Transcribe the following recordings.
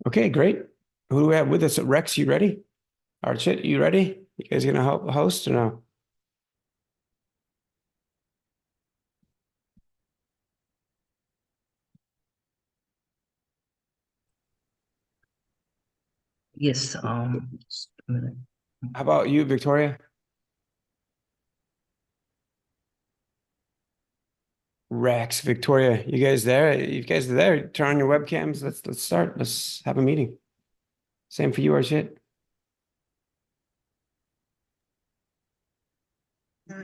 Okay, great. Who do we have with us? Rex, you ready? Archit, you ready? You guys gonna help host or no? Yes, just a minute. How about you, Victoria? Rex, Victoria, you guys there? You guys are there? Turn on your webcams. Let's start. Let's have a meeting. Same for you, Archit.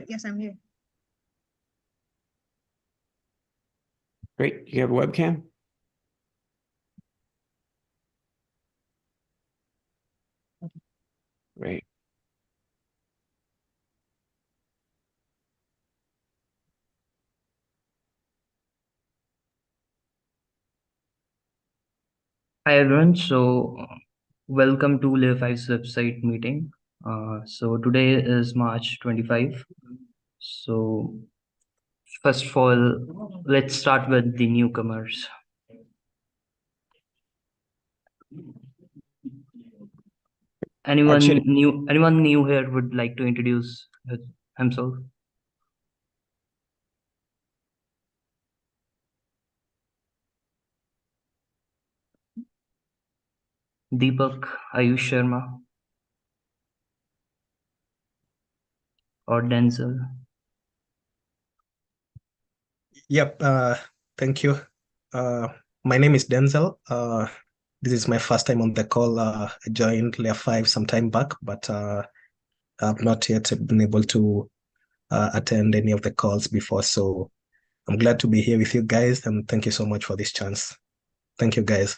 Yes, I'm here. Great. You have a webcam? Great. Hi everyone. Welcome to Layer 5's website meeting. So today is March 25. So first of all, let's start with the newcomers. Anyone Archit, new here would like to introduce himself? Deepak, Ayush Sharma, or Denzel? Yep. Thank you. My name is Denzel. This is my first time on the call. I joined Layer 5 some time back, but I've not yet been able to attend any of the calls before. So I'm glad to be here with you guys, and thank you so much for this chance. Thank you, guys.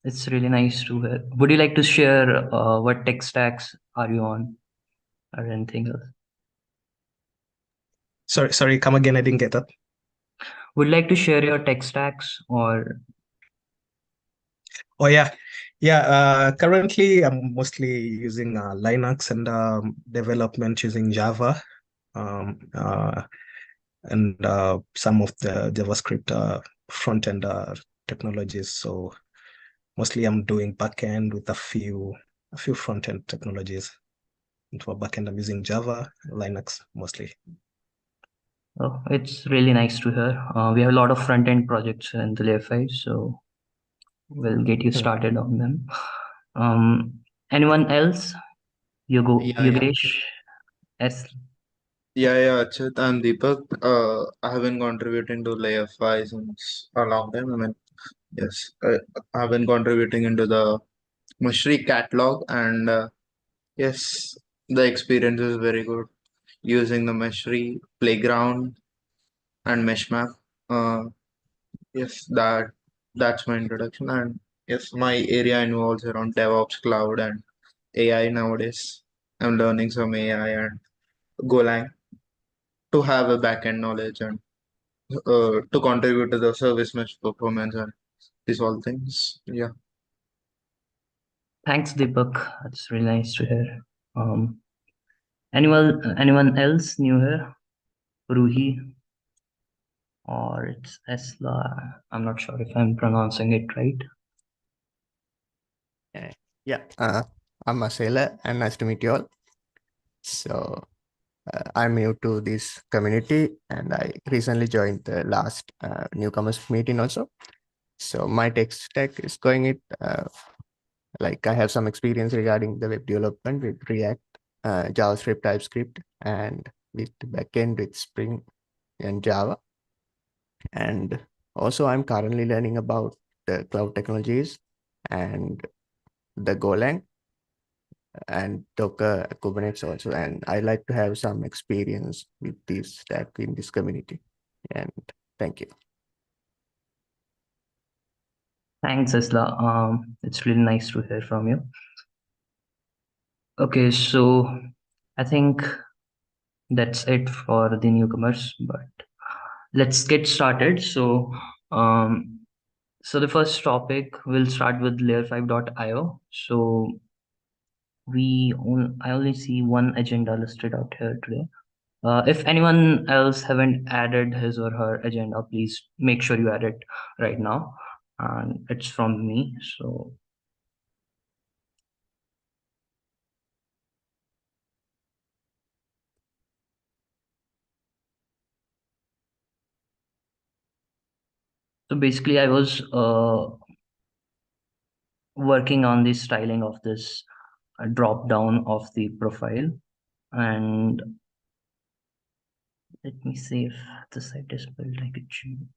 It's really nice to hear. Would you like to share what tech stacks are you on or anything else? Sorry, come again. I didn't get that. Would you like to share your tech stacks or Oh yeah, yeah. Currently, I'm mostly using Linux and development using Java, and some of the JavaScript front end technologies. So mostly, I'm doing backend with a few front end technologies. And for backend, I'm using Java, Linux mostly. Oh, it's really nice to hear. We have a lot of front-end projects in the Layer 5, so we'll get you started on them. Anyone else? Yeah, Yogesh? S. Achit, I'm Deepak. I have been contributing to Layer 5 since a long time. Yes, I have been contributing into the Mushri catalog, and yes, the experience is very good using the Mushri playground and mesh map. Uh, yes, that's my introduction, and yes, my area involves around DevOps, cloud, and AI nowadays. I'm learning some AI and Golang to have a backend knowledge and to contribute to the service mesh performance and these all things. Yeah. Thanks, Deepak. That's really nice to hear. Um, anyone else new here? Ruhi or it's Esla? I'm not sure if I'm pronouncing it right. Yeah, I'm Asela and nice to meet you all. So I'm new to this community and I recently joined the last newcomers meeting also. So my tech stack is going it like I have some experience regarding the web development with React, JavaScript, TypeScript, and with backend with Spring and Java. And also I'm currently learning about the cloud technologies and the Golang and Docker, Kubernetes also. And I like to have some experience with this stack in this community. And thank you. Thanks, Esla. It's really nice to hear from you. Okay, so I think that's it for the newcomers, but let's get started. So the first topic, we'll start with layer5.io. So I only see one agenda listed out here today. If anyone else haven't added his or her agenda, please make sure you add it right now. and it's from me. So basically, I was working on the styling of this drop down of the profile, and let me see if the site is built like it should.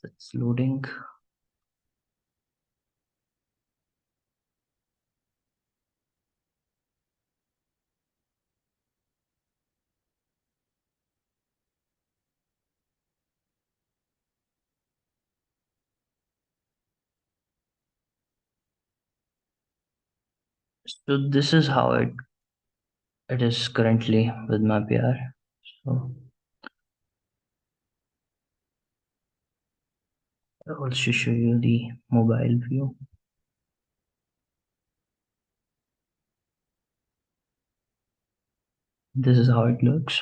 It's loading. So this is how it is currently with my PR. So I'll also show you the mobile view. This is how it looks.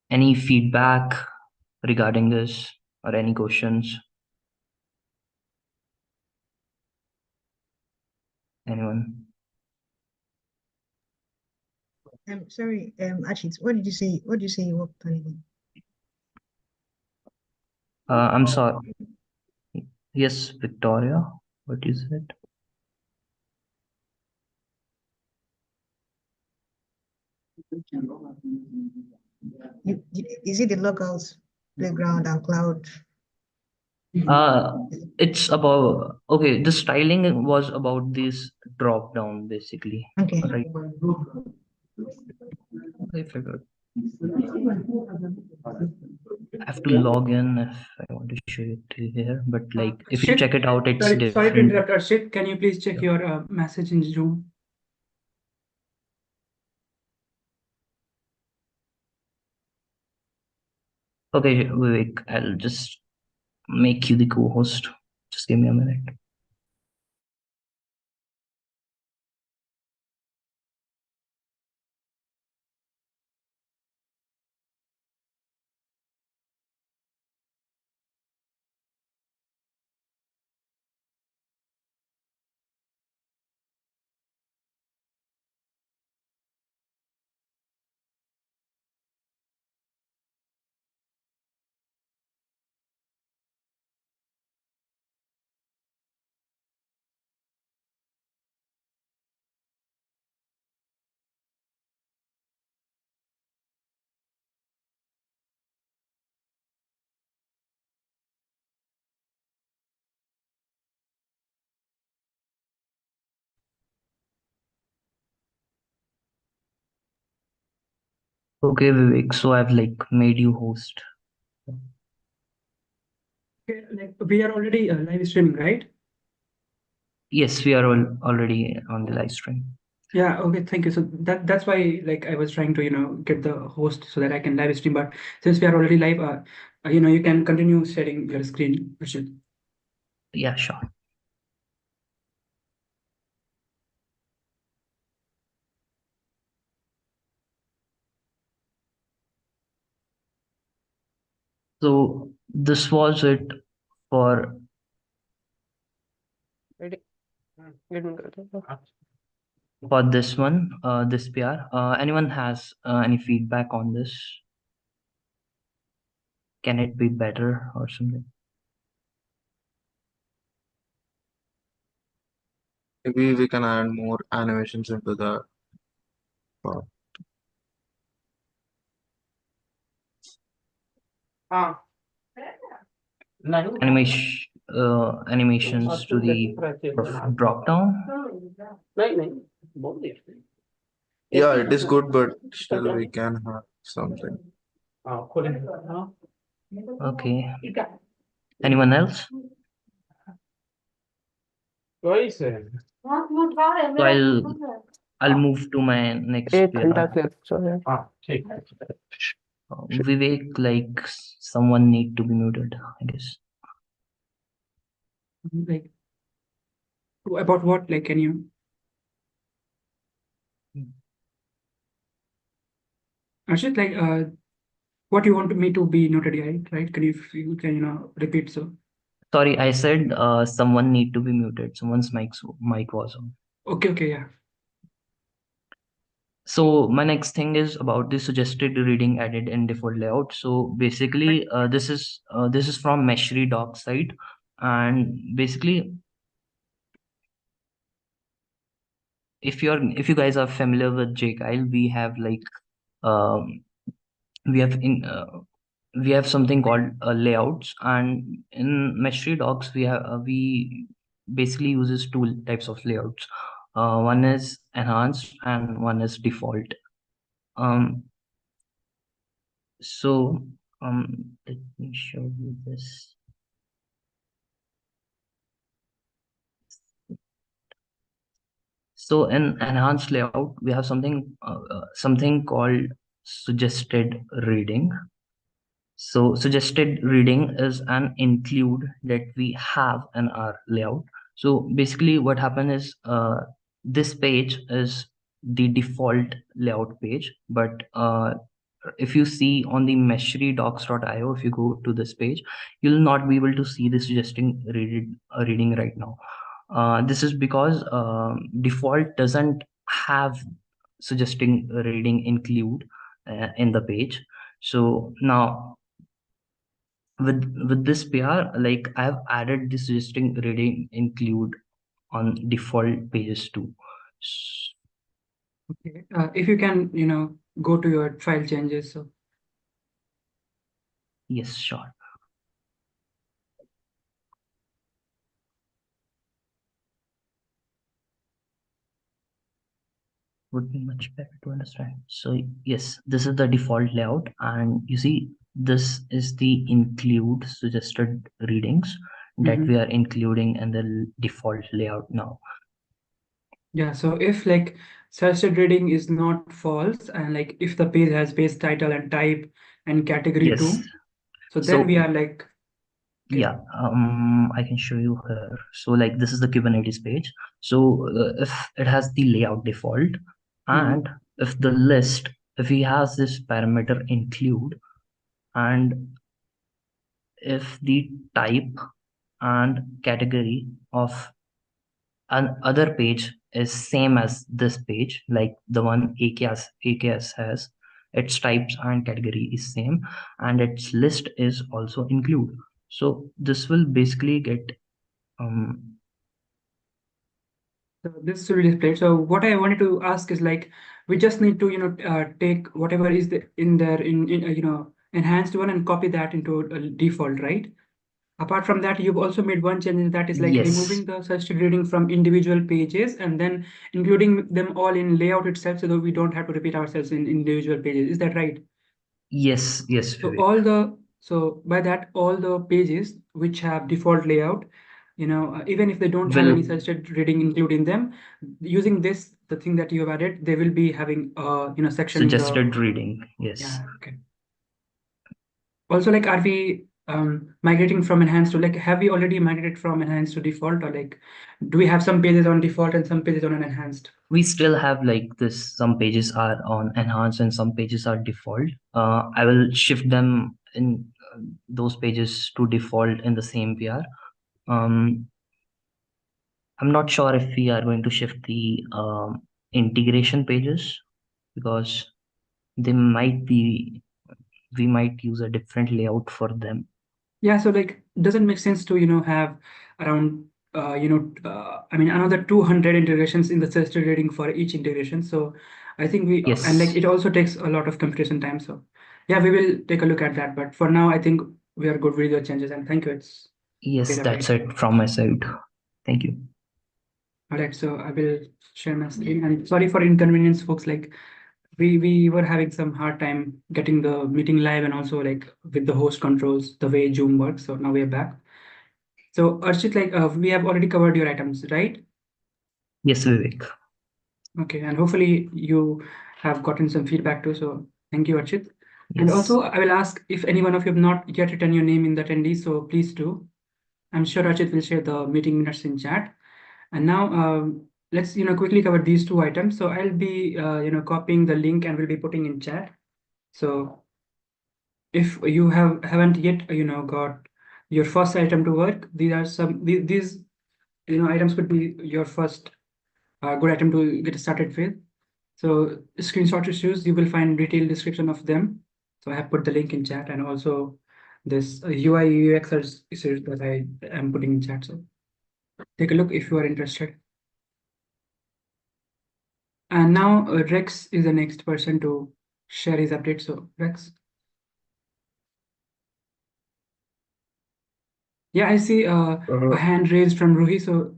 Any feedback regarding this or any questions? Anyone? Sorry, Achit, what did you say? What did you say you worked on again? I'm sorry. Yes, Victoria, what you said? Is it the locals, playground and cloud? It's about, okay, the styling was about this drop down basically. Okay. Right. I figured. I have to log in if I want to show it to here, but like if you Shit. check it out, it's Sorry to different. interrupt, Arshit. Can you please check your message in Zoom? Okay, Vivek, I'll just make you the co-host. Just give me a minute. Okay, Vivek, so I've like made you host. Okay, like we are already live streaming, right? Yes, we are already on the live stream. Yeah, okay, thank you. So that's why like I was trying to get the host so that I can live stream. But since we are already live, you can continue sharing your screen, Arshit. Yeah, sure. So this was it for this one, this PR. Anyone has any feedback on this? Can it be better or something? Maybe we can add more animations into the part. Animations to the drop down. Yeah, it is good, but still we can have something. Okay. Anyone else? So I'll move to my next PR. Vivek, like someone need to be muted, I guess. Like about what? Like, can you? Arshit, like, what you want me to be noted, right? Can you can repeat so? Sorry, I said someone need to be muted. Someone's mic was on. Okay, yeah. So my next thing is about the suggested reading added in default layout. So basically, this is from Meshri doc site, and basically, if you guys are familiar with Jkyle, we have like we have in we have something called layouts, and in Meshri docs we basically uses two types of layouts. One is enhanced and one is default. So let me show you this. So in enhanced layout, we have something called suggested reading. So suggested reading is an include that we have in our layout. So basically what happened is this page is the default layout page, but if you see on the meshri-docs.io, if you go to this page, you'll not be able to see the suggesting reading right now. This is because default doesn't have suggesting reading include in the page. So now with this PR, like I've added the suggesting reading include on default pages too. Okay. If you can, go to your file changes. So Yes, sure. Would be much better to understand. So yes, this is the default layout, and you see this is the include suggested readings that we are including in the default layout now. yeah, so if like suggested reading is not false, and like if the page has page title and type and category Yes. too, so then we are like, okay. Yeah, I can show you here. So like this is the Kubernetes page. So if it has the layout default, and if the list, if he has this parameter include, and if the type and category of another page is same as this page, like the one AKS has, its types and category is same, and its list is also include. So this will basically get So this will be displayed. So what I wanted to ask is like, we just need to take whatever is in there in enhanced one and copy that into a default, right? Apart from that, you've also made one change that is like Yes. removing the suggested reading from individual pages and then including them all in layout itself, so that we don't have to repeat ourselves in individual pages. Is that right? Yes. So Vivek. by that, all the pages which have default layout, even if they don't have any suggested reading included in them, using this, the thing that you have added, they will be having section Suggested reading. Yes. Yeah, okay. Also, like, are we migrating from enhanced to, like, have we already migrated from enhanced to default, or like, do we have some pages on default and some pages on an enhanced? We still have like this, some pages are on enhanced and some pages are default. I will shift them in those pages to default in the same PR. I'm not sure if we are going to shift the integration pages, because we might use a different layout for them. Yeah, so like, doesn't make sense to have around another 200 integrations in the suggested reading for each integration. So I think and like it also takes a lot of computation time. So yeah, we will take a look at that. But for now, I think we are good with your changes, and thank you. Yes, that's it from my side. Thank you. All right, so I will share my screen, and sorry for inconvenience, folks. Like, we were having some hard time getting the meeting live, and also like with the host controls, the way Zoom works. So now we are back. So Arshit, like we have already covered your items, right? Yes, Vivek. Okay, and hopefully you have gotten some feedback too. So thank you, Arshit. Yes. And also I will ask if any one of you have not yet written your name in the attendees, so please do. I'm sure Archit will share the meeting minutes in chat. And now let's quickly cover these two items. So I'll be copying the link and we'll be putting in chat. So if you haven't yet got your first item to work, these items could be your first good item to get started with. So screenshot issues, you will find detailed description of them. So I have put the link in chat, and also this UI UX issues that I am putting in chat. So take a look if you are interested. And now Rex is the next person to share his update. So Rex. Yeah, I see a hand raised from Ruhi. So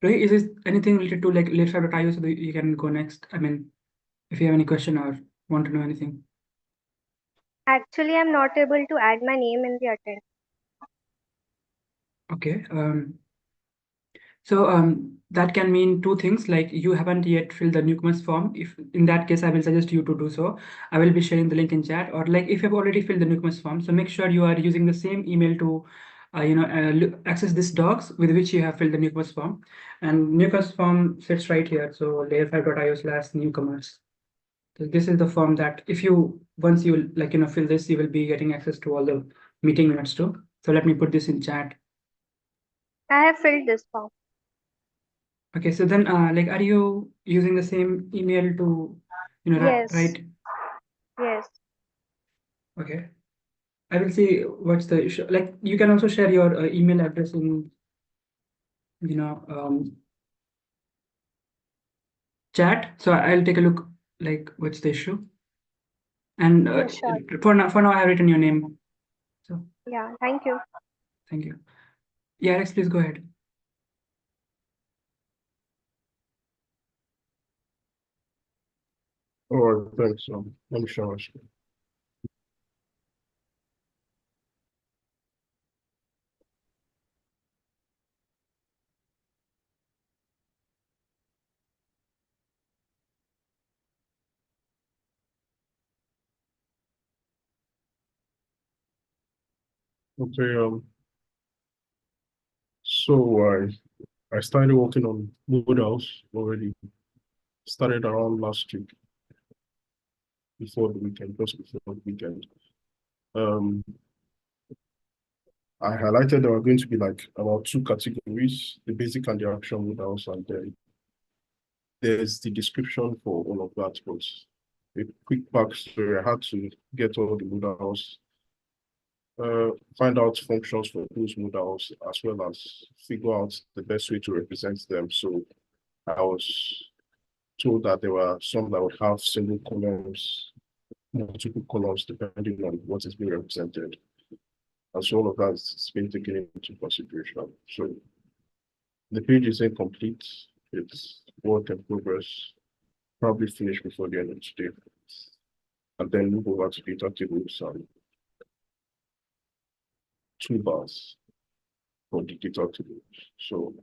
Ruhi, is this anything related to like Layer5.io so that you can go next? I mean, if you have any question or want to know anything. Actually, I'm not able to add my name in the attendance. Okay. So that can mean two things, like you haven't yet filled the newcomers form. If in that case, I will suggest you to do so. I will be sharing the link in chat, or like if you've already filled the newcomers form, so make sure you are using the same email to access this docs with which you have filled the newcomers form. And newcomers form sits right here. So layer5.io/newcomers. So this is the form that if you once you fill this, you will be getting access to all the meeting minutes too. So let me put this in chat. I have filled this form. Okay, so then are you using the same email to Yes. write? Yes. Okay, I will see what's the issue. Like you can also share your email address in chat. So I'll take a look like what's the issue. And Yeah, sure. for now I have written your name. So Yeah, thank you. thank you. Yeah, Alex, please go ahead. All right, thanks. Let me share my screen. Okay, so I started working on Moodhouse already. Started around last week, before the weekend, just before the weekend. I highlighted there are going to be like about two categories: the basic and the action Moodhouse, and then there's the description for all of that. But a quick backstory: I had to get all the Moodhouse, find out functions for those Moodhouse, as well as figure out the best way to represent them. So I was told that there were some that would have single columns, multiple columns, depending on what is being represented. And so all of that has been taken into consideration. So the page is incomplete. It's work in progress, probably finished before the end of today. And then move over to data tables and toolbars for the data tables. So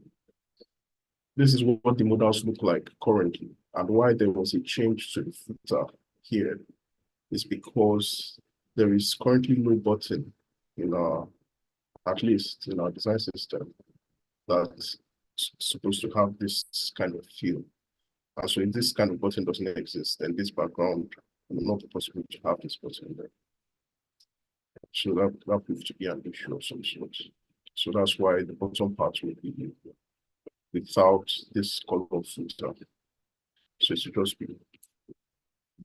this is what the models look like currently. And why there was a change to the footer here is because there is currently no button in our, at least in our design system, that's supposed to have this kind of feel. And so if this kind of button doesn't exist, then this background will not be possible to have this button there. So that proved to be an issue of some sort. So that's why the bottom part will be without this color filter. So it should just be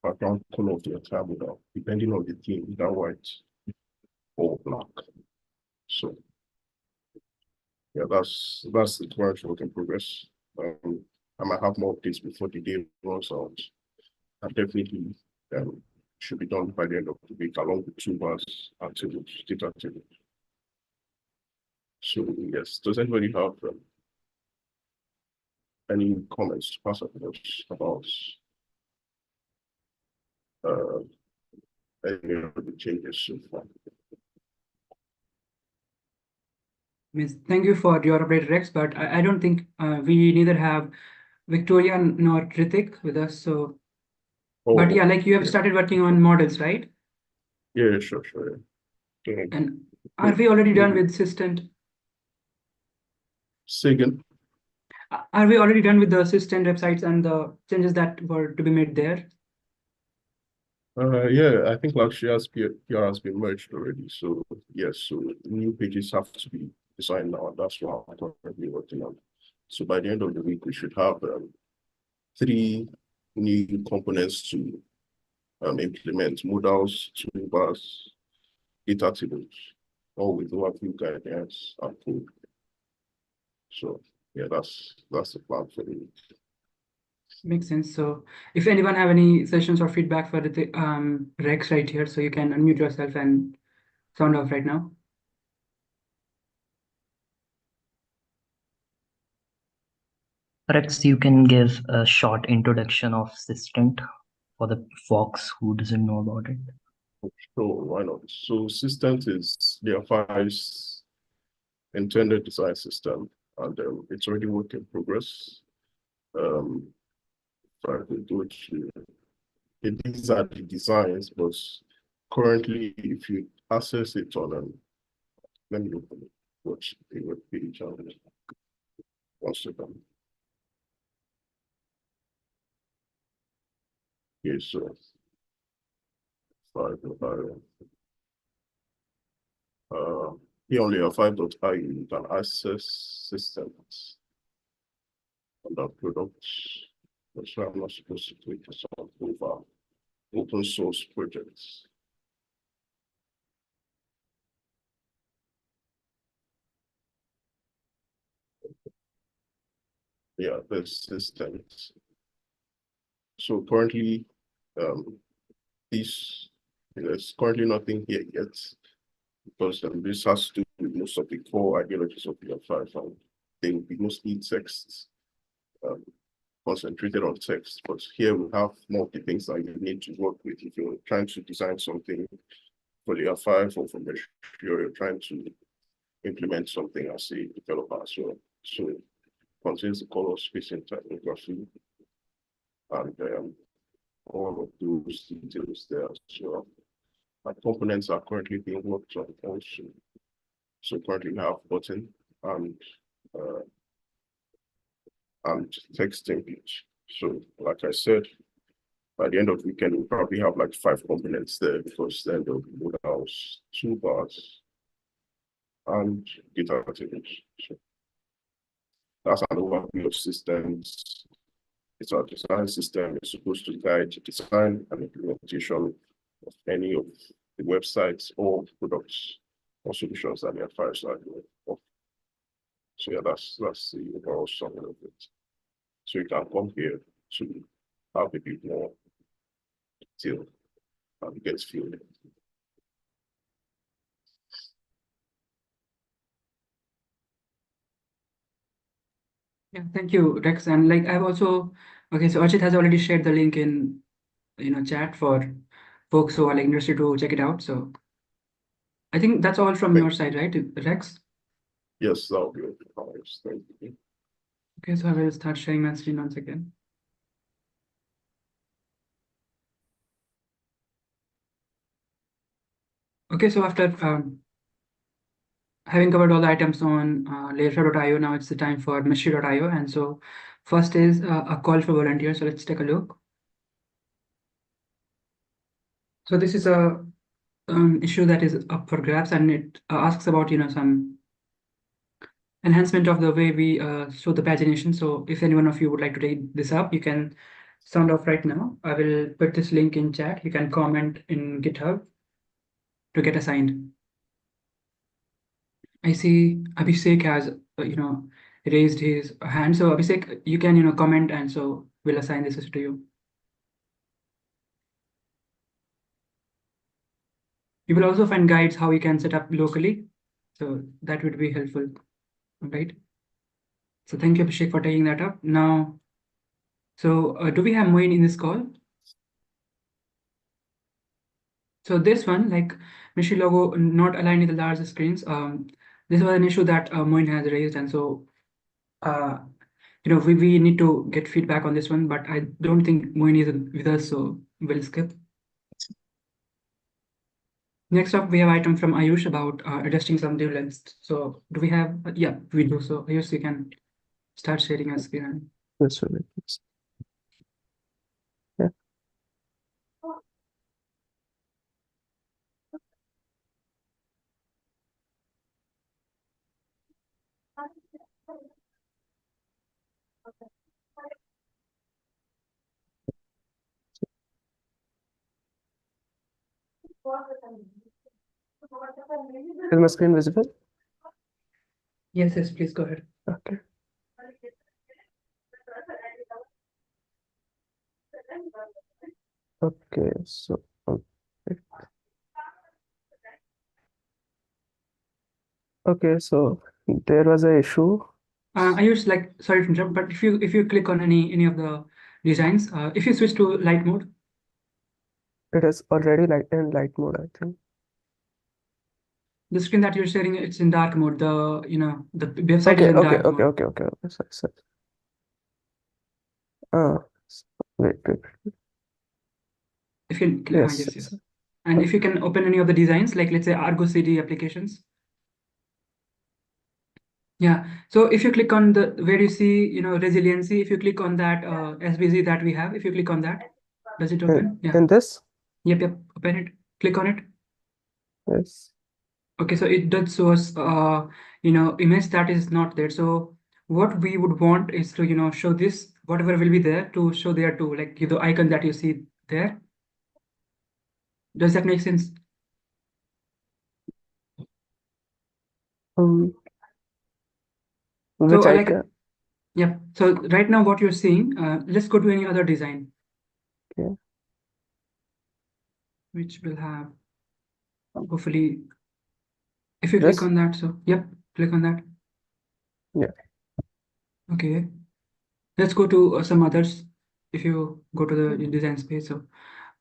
background color of the entire model, depending on the theme, either white or black. So yeah, that's the current work in progress. I might have more updates before the day runs out. And definitely should be done by the end of the week, along with toolbars and tables, data tables. So yes, does anybody have any comments to pass on about any of the changes so far? Thank you for your update, Rex, but I don't think we neither have Victoria nor Ritik with us. So, but yeah, like you have started working on models, right? Yeah, sure. Yeah. And are we already done with Systent? Say again. Are we already done with the assistant websites and the changes that were to be made there? Yeah, I think Lakshia's PR has been merged already. So yes, so new pages have to be designed now, and that's what I'm currently working on. So by the end of the week, we should have 3 new components to implement: modals, toolbars, data tables, all with overview guidance and code. So yeah, that's the plan for the week. Makes sense. So if anyone have any sessions or feedback for the Rex right here, so you can unmute yourself and sound off right now. Rex, you can give a short introduction of Systent for the folks who doesn't know about it. Sure, why not? So Systent is Layer 5's intended design system, and it's already work in progress. These are the designs, but currently, if you access it on let me open it, watch the web page on 1 second. Okay, so here on Layer 5.IE, you can access systems under products. That's why I'm not supposed to click this on over open source projects. Yeah, there's systems. So currently, there's currently nothing here yet, because this has to do with most of the core ideologies of Layer 5, and they will be mostly text, concentrated on text. But here we have more of the things that you need to work with if you're trying to design something for Layer 5 or for Mesh, you're trying to implement something as a developer as well. So it contains the color spacing typography and all of those details there. So our components are currently being worked on also. So currently we have button and text template. So like I said, by the end of the weekend, we'll probably have like 5 components there, because then there'll be modals, toolbars, and data tables. So that's an overview of systems. It's our design system. It's supposed to guide design and implementation of any of the websites or products or solutions that Layer 5 are doing. So yeah, that's the overall summary of it. So you can come here to have a bit more detail and get filled in. Yeah, thank you, Rex. And like I've also, okay, so Archit has already shared the link in chat for folks who are like interested to check it out. So I think that's all from your side, right, Rex? Yes, that'll be okay. Thank you. Okay, so I will start sharing my screen once again. Okay, so after having covered all the items on Layer5.io, now it's the time for Meshri.io. And so first is a call for volunteers. So let's take a look. So this is a issue that is up for grabs, and it asks about some enhancement of the way we show the pagination. So if any one of you would like to take this up, you can sound off right now. I will put this link in chat. You can comment in GitHub to get assigned. I see Abhishek has raised his hand. So Abhishek, you can comment, and so we'll assign this to you. You will also find guides how you can set up locally. So that would be helpful, right? So thank you, Abhishek, for taking that up. Now, so do we have Moin in this call? So this one, like Meshri logo not aligned with the large screens. This was an issue that Moin has raised, and so we need to get feedback on this one. But I don't think Moin is with us, so we'll skip. Next up, we have item from Ayush about adjusting some div lengths. So do we have? Yeah, we do. So Ayush, you can start sharing your screen. Yes, sir. Yeah. Is my screen visible? Yes, yes, please go ahead. Okay. Okay, so okay, so there was an issue. Ayush, like, sorry to interrupt, but if you click on any of the designs, if you switch to light mode, It is already in light mode, I think. the screen that you're sharing, it's in dark mode. The the website is in dark mode. Okay. Sorry. Wait. If you Yes. yes. And if you can open any of the designs, like let's say Argo CD applications. Yeah. So if you click on the where you see resiliency, if you click on that SVG that we have, if you click on that, does it open? Yeah. In this? Yep. Open it. Click on it. Yes. Okay, so it does show us image that is not there. So what we would want is to show this whatever will be there to show there too, like the icon that you see there. Does that make sense? Which So icon? Yep. So right now what you're seeing, let's go to any other design. Okay. Which will have hopefully, if you click on that, so yep, click on that. Yeah. Okay. Let's go to some others. If you go to the design space, so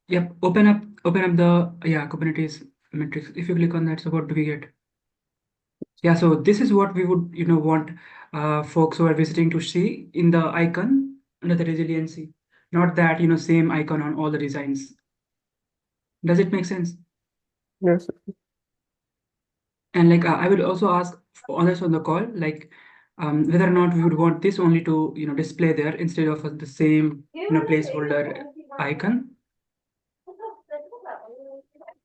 yep, open up the Kubernetes metrics. If you click on that, so what do we get? Yeah, so this is what we would want folks who are visiting to see in the icon under the resiliency, not that same icon on all the designs. Does it make sense? Yes. And like I would also ask others on the call, like whether or not we would want this only to display there instead of the same placeholder icon.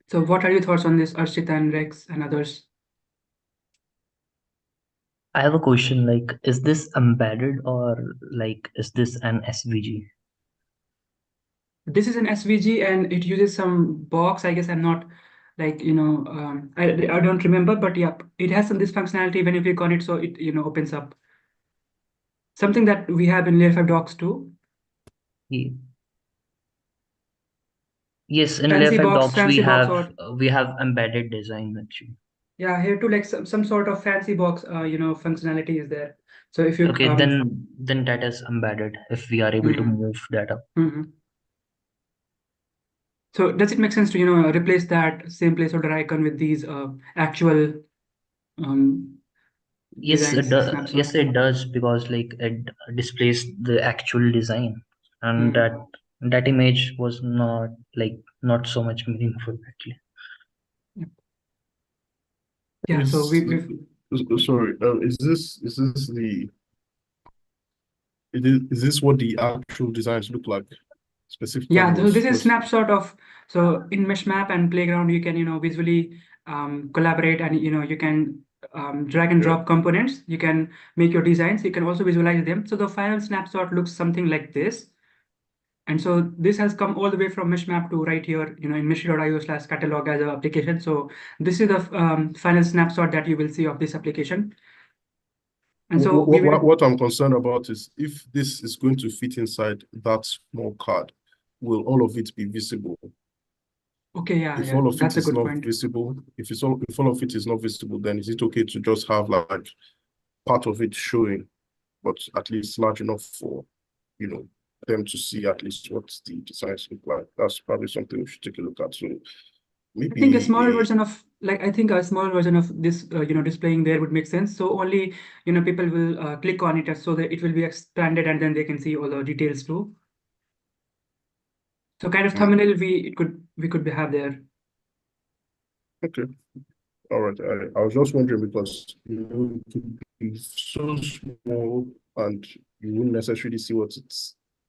So what are your thoughts on this, Arshita and Rex and others? I have a question, like, is this embedded or like, is this an SVG? This is an SVG and it uses some box. I guess I'm not like, I don't remember, but yeah, it has some this functionality when you click on it, so it opens up. Something that we have in layer 5 docs too. Yeah. Yes, in layer 5 docs we have embedded design actually. Yeah, here too, like some sort of fancy box functionality is there. So if you okay, then that is embedded if we are able to move data. So does it make sense to replace that same placeholder icon with these actual yes, it does. Yes, it does, because like it displays the actual design, and that image was not so much meaningful actually. Yeah, so sorry, is this what the actual designs look like specifically? Yeah, so this is snapshot of, so in Mesh Map and Playground you can visually collaborate, and you can drag and drop components. You can make your designs. You can also visualize them. So the final snapshot looks something like this. And so this has come all the way from Mesh Map to right here, in Meshri.io/catalog as an application. So this is the final snapshot that you will see of this application. And so what I'm concerned about is if this is going to fit inside that small card, will all of it be visible? Okay, yeah, if all of that's it is a good not point. visible, if all of it is not visible, then is it okay to just have like part of it showing, but at least large enough for them to see at least what the designs look like? That's probably something we should take a look at. So maybe I think a smaller version of this displaying there would make sense. So only people will click on it so that it will be expanded, and then they can see all the details too. So kind of thumbnail we could have there. Okay. All right. I was just wondering because it could be so small and you wouldn't necessarily see what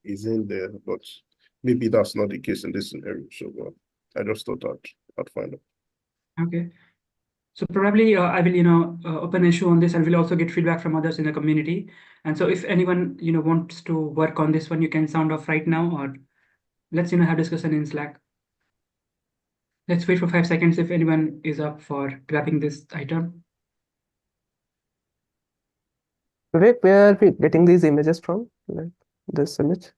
is in there, but maybe that's not the case in this scenario. So I just thought I'd find out. Okay. So probably I will, open issue on this and will also get feedback from others in the community. And so if anyone, wants to work on this one, you can sound off right now, or let's, have discussion in Slack. Let's wait for 5 seconds if anyone is up for grabbing this item. Where are we getting these images from? Like this image?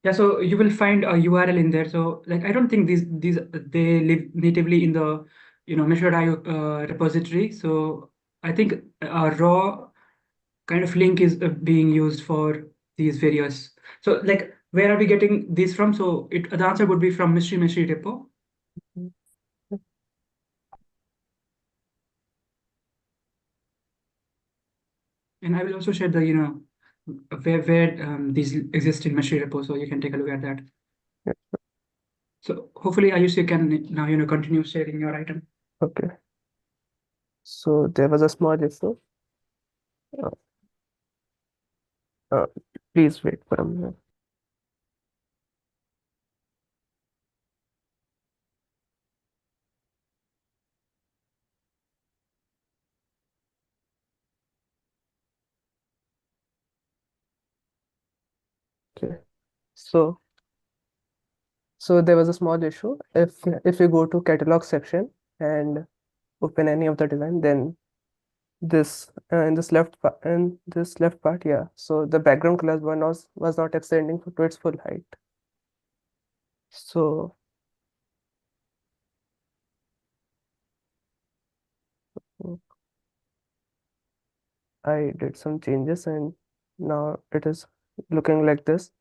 Yeah, so you will find a URL in there. So like, I don't think these they live natively in the, Measure.io repository. So I think a raw kind of link is being used for these various. So like, where are we getting these from? So the answer would be from Mystery repo. And I will also share the, where these exist in Mystery repo, so you can take a look at that. Yeah. So hopefully, Ayush, you can now, continue sharing your item. Okay. So there was a small issue. Please wait for a minute. Okay. So there was a small issue. If you go to catalog section and open any of the design, then this in this left part, yeah. So the background color one was not extending to its full height. So I did some changes and now it is looking like this.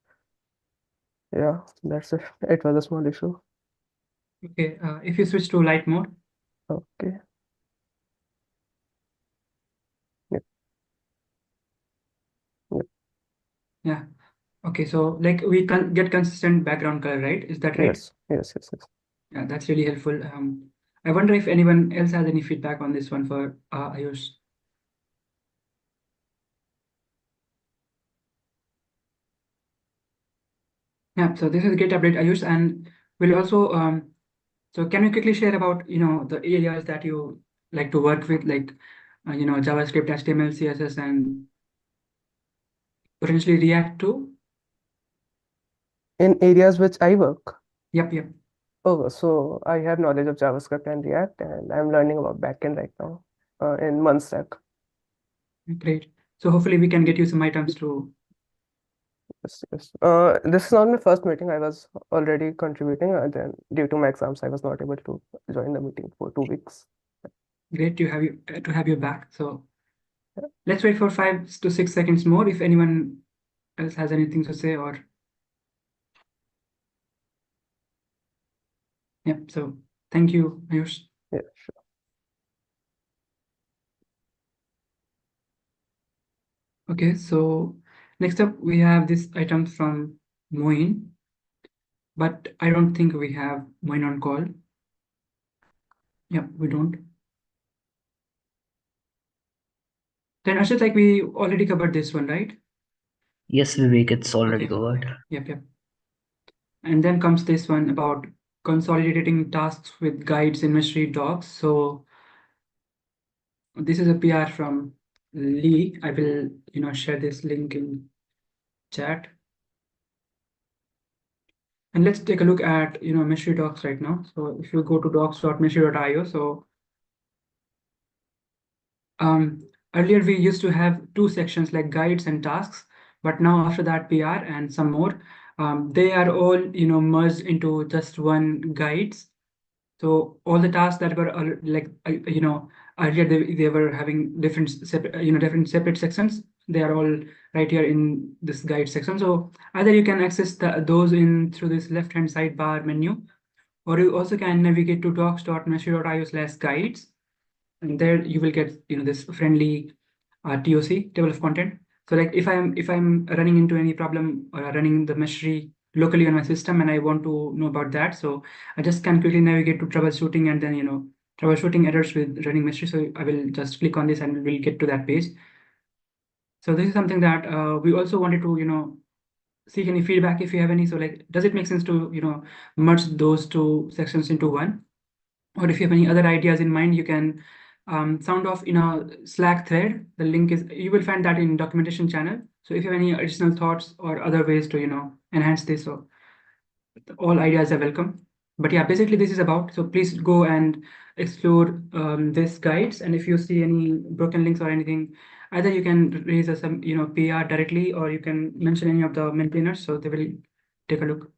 Yeah, that's it. It was a small issue. Okay, if you switch to light mode. Okay. Yep. Yep. Yeah. Okay, so like we can get consistent background color, right? Is that right? Yes. Yeah, that's really helpful. I wonder if anyone else has any feedback on this one for Ayush. Yeah, so this is a great update, Ayush, and we'll also so can you quickly share about the areas that you like to work with, like JavaScript, HTML, CSS, and potentially React too? In areas which I work. Yep. Oh, so I have knowledge of JavaScript and React, and I'm learning about backend right now in Munstack. Great. So hopefully we can get you some items to. Yes. This is not my first meeting. I was already contributing. Then, due to my exams, I was not able to join the meeting for 2 weeks. Great to have you back. So let's wait for 5 to 6 seconds more if anyone else has anything to say or. Yeah. So thank you, Ayush. Yeah, sure. Okay, so next up we have this item from Moin, but I don't think we have Moin on call. Yep, we don't. Then Ashit, like we already covered this one, right? Yes, Vivek, it's already Okay. covered. Yep. And then comes this one about consolidating tasks with guides in Mystery docs. So this is a PR from Lee. I will, share this link in chat. And let's take a look at, Mystery docs right now. So if you go to docs.mystery.io, so earlier we used to have 2 sections like guides and tasks, but now after that PR and some more, they are all merged into just one guides. So all the tasks that were earlier they were having different separate sections. They are all right here in this guide section. So either you can access those in through this left hand sidebar menu, or you also can navigate to docs.mystery.io/guides. And there you will get this friendly TOC, table of content. So like if I'm running into any problem or running the Mystery locally on my system and I want to know about that, so I just can quickly navigate to troubleshooting and then troubleshooting errors with running Mystery. So I will just click on this and we'll get to that page. So this is something that we also wanted to, seek any feedback if you have any. So like, does it make sense to, merge those two sections into one? Or if you have any other ideas in mind, you can sound off in a Slack thread. The link is, you will find that in documentation channel. So if you have any additional thoughts or other ways to, enhance this, so all ideas are welcome. But yeah, basically this is about, so please go and explore this guides. And if you see any broken links or anything, either you can raise some, PR directly, or you can mention any of the maintainers, so they will take a look.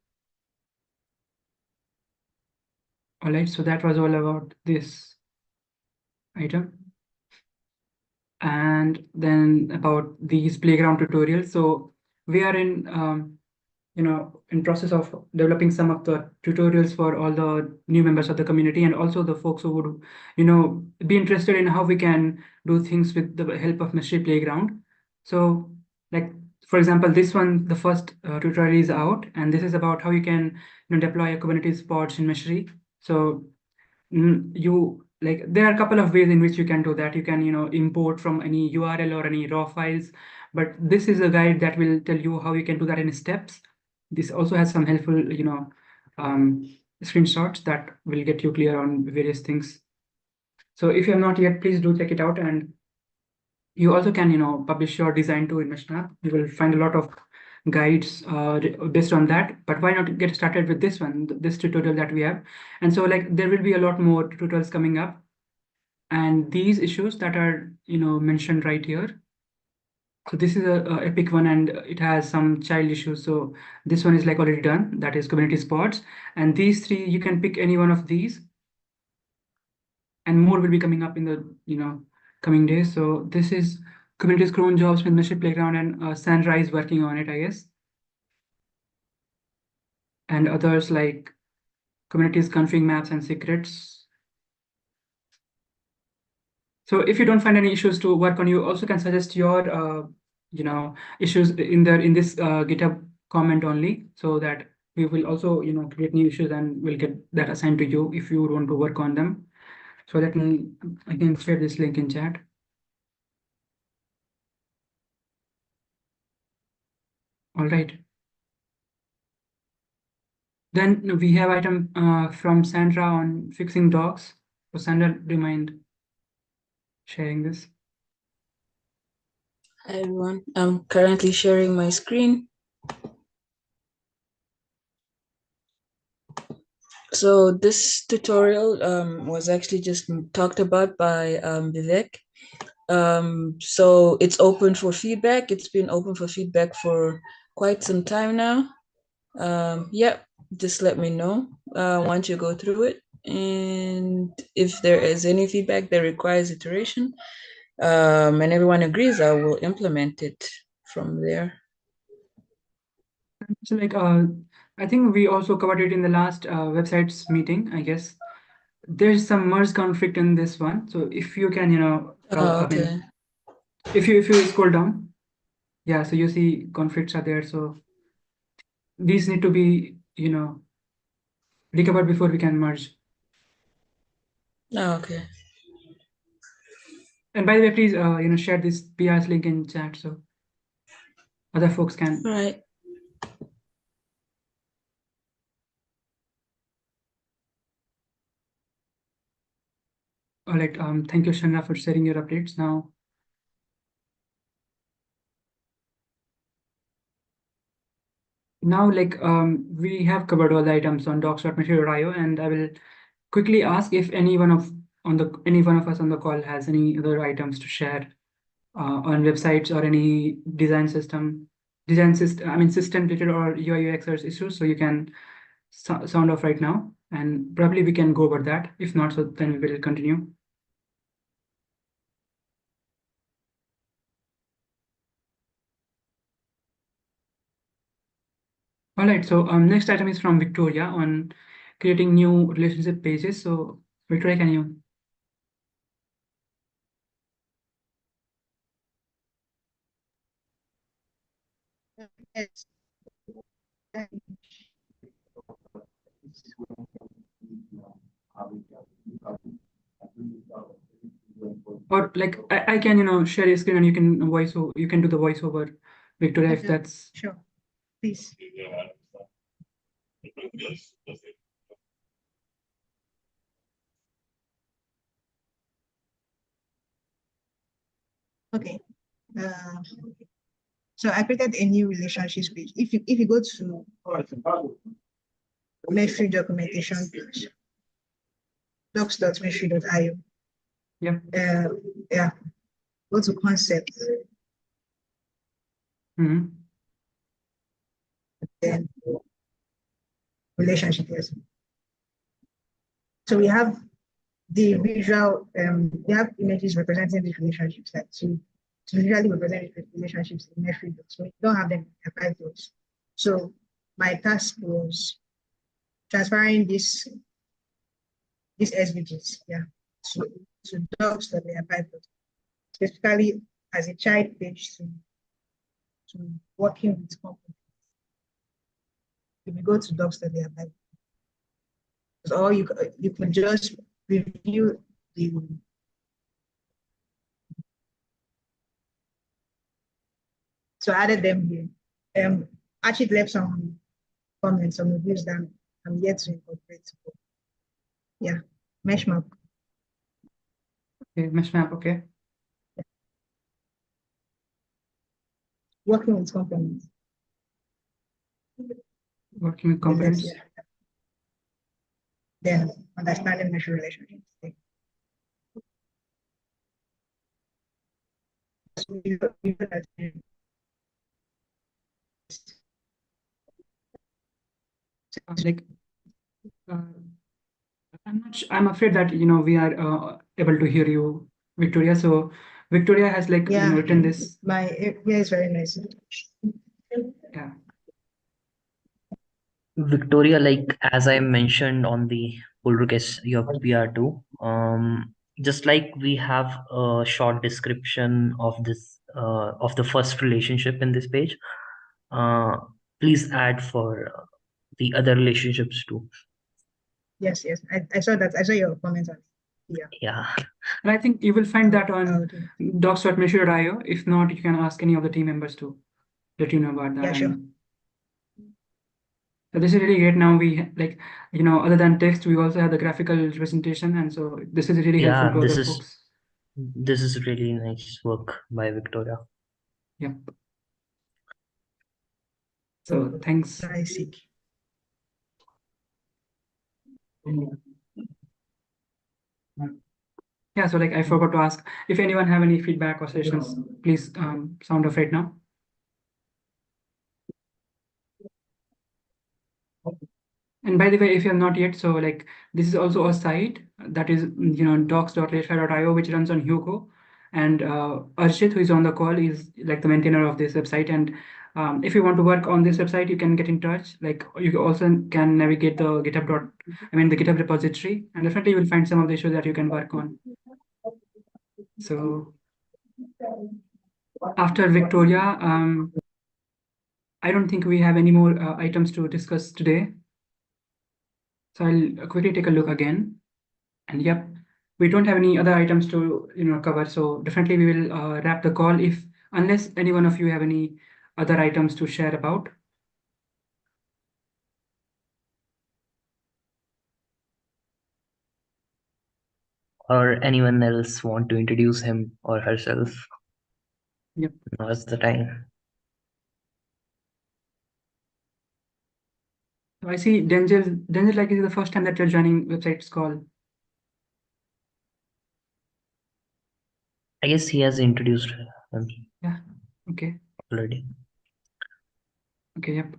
All right, so that was all about this item. And then about these playground tutorials. So we are in process of developing some of the tutorials for all the new members of the community, and also the folks who would, be interested in how we can do things with the help of Mystery Playground. So like, for example, this one, the first tutorial is out, and this is about how you can deploy a Kubernetes pods in Mystery. So there are a couple of ways in which you can do that. You can import from any URL or any raw files, but this is a guide that will tell you how you can do that in steps. This also has some helpful screenshots that will get you clear on various things. So if you have not yet, please do check it out. And you also can publish your design to InvestMap. You will find a lot of guides based on that, but why not get started with this one, this tutorial that we have. And so like, there will be a lot more tutorials coming up, and these issues that are mentioned right here. So this is a epic one, and it has some child issues. So this one is like already done, that is Kubernetes pods. And these three, you can pick any one of these, and more will be coming up in the coming days. So this is Kubernetes cron jobs with Mystery Playground, and Sandra is working on it, I guess. And others like Kubernetes config maps and secrets. So if you don't find any issues to work on, you also can suggest your issues in this GitHub comment only, so that we will also create new issues and we'll get that assigned to you if you want to work on them. So let me, I can share this link in chat. All right. Then we have item from Sandra on fixing dogs. So Sandra, do you mind sharing this? Hi everyone, I'm currently sharing my screen. So this tutorial was actually just talked about by Vivek. So it's open for feedback. It's been open for feedback for quite some time now. Yeah, just let me know once you go through it. And if there is any feedback that requires iteration, and everyone agrees, I will implement it from there. So like, I think we also covered it in the last websites meeting, I guess. There's some merge conflict in this one. So if you can, I mean, if you scroll down, yeah, so you see conflicts are there. So these need to be, recovered before we can merge. Oh, okay. And by the way, please, share this PR's link in chat so other folks can. All right. All right. Thank you, Shanna, for sharing your updates now. Now, like, we have covered all the items on docs.material.io, and I will quickly ask if any one of us on the call has any other items to share on websites or any system related or UI UX issues. So you can sound off right now, and probably we can go over that. If not, so then we will continue. All right, so next item is from Victoria on creating new relationship pages. So Victoria, can you? Yes. Or like I can, share your screen and you can you can do the voiceover, Victoria, if Okay, that's sure, please. Okay. So I created a new relationships page. If you go to Mercury documentation page, docs.mercury.io. Yeah. Yeah. Go to concept. Mhm. Then relationship. Yes. So we have the visual. We have images representing these relationships that to visually represent the relationships in Mercury docs. So we don't have them in Applied Docs. So my task was transferring these SVGs, yeah, to docs that they apply for, specifically as a child page to working with companies. If you go to docs that they apply, or you could just review the so I added them here. Actually left some comments, some reviews that I'm yet to incorporate. Yeah, mesh map. Okay, mesh map, okay. Working with companies. Working with companies. Yeah. Then understanding mesh relationships. Like I'm afraid that we are able to hear you, Victoria. So Victoria has written this. My ear is very nice. Yeah. Victoria, like as I mentioned on the pull request, your PR2, just like we have a short description of this of the first relationship in this page, please add for the other relationships too. Yes, I saw that. I saw your comments on it. Yeah. Yeah. And I think you will find that on docs.mercury.io. If not, you can ask any of the team members to let you know about that. Yeah, sure. So this is really great. Now we other than text, we also have the graphical representation, and so this is really helpful to other folks. This is really nice work by Victoria. Yep. So thanks. I see. Yeah, so I forgot to ask if anyone have any feedback or suggestions, please sound off right now. And by the way, if you have not yet, so this is also a site that is docs.latefire.io, which runs on Hugo, and Arshit, who is on the call, is the maintainer of this website. And if you want to work on this website, you can get in touch. You also can navigate the the GitHub repository, and definitely you will find some of the issues that you can work on. So after Victoria, I don't think we have any more items to discuss today. So I'll quickly take a look again, and yep, we don't have any other items to cover. So definitely we will wrap the call unless any one of you have any other items to share about. Or anyone else want to introduce him or herself? Yep. Now's the time. So I see Denzel, this is the first time that you're joining website's call. I guess he has introduced him. Yeah. Okay. Already. Okay. Yep.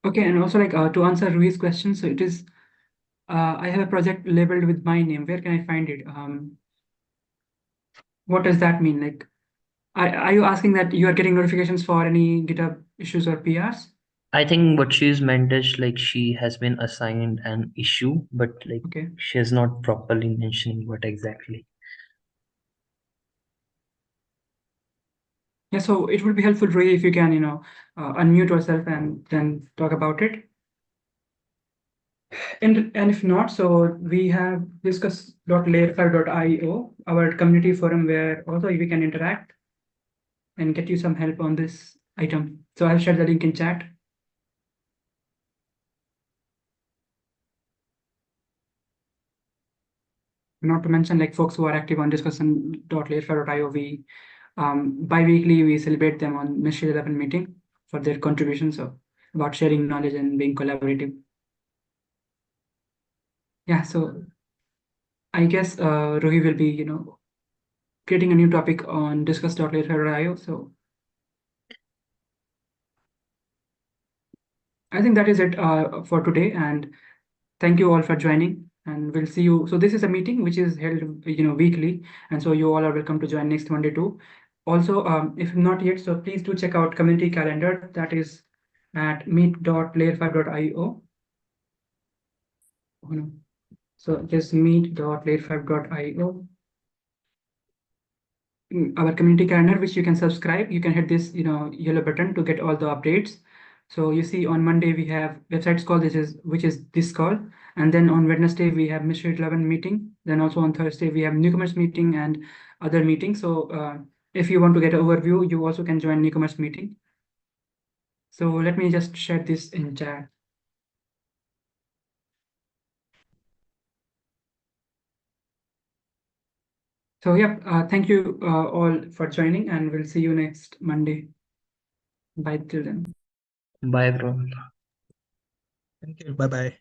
Okay, and also to answer Rui's question, so it is I have a project labeled with my name. Where can I find it? What does that mean? Are you asking that you are getting notifications for any GitHub issues or PRs? I think what she's meant is she has been assigned an issue, but she is not properly mentioning what exactly. Yeah, so it would be helpful, Rui, if you can, unmute yourself and then talk about it. And if not, so we have discuss.layer5.io, our community forum where also we can interact and get you some help on this item. So I'll share the link in chat. Not to mention like folks who are active on discussion.layer5.io, we bi-weekly we celebrate them on Mystery 11 meeting for their contributions about sharing knowledge and being collaborative. Yeah, so I guess Rohi will be, creating a new topic on discuss.layer5.io. So I think that is it for today, and thank you all for joining, and we'll see you. So this is a meeting which is held, weekly, and so you all are welcome to join next Monday too. Also, if not yet, so please do check out community calendar, that is at meet.layer5.io. So just meet.layer5.io. Our community calendar, which you can subscribe. You can hit this, yellow button to get all the updates. So you see on Monday we have websites call, which is this call. And then on Wednesday we have Mystery 11 meeting. Then also on Thursday we have newcomers meeting and other meetings. So if you want to get an overview, you also can join newcomers meeting. So let me just share this in chat. So yeah, thank you all for joining, and we'll see you next Monday. Bye till then. Bye, everyone. Thank you. Bye bye.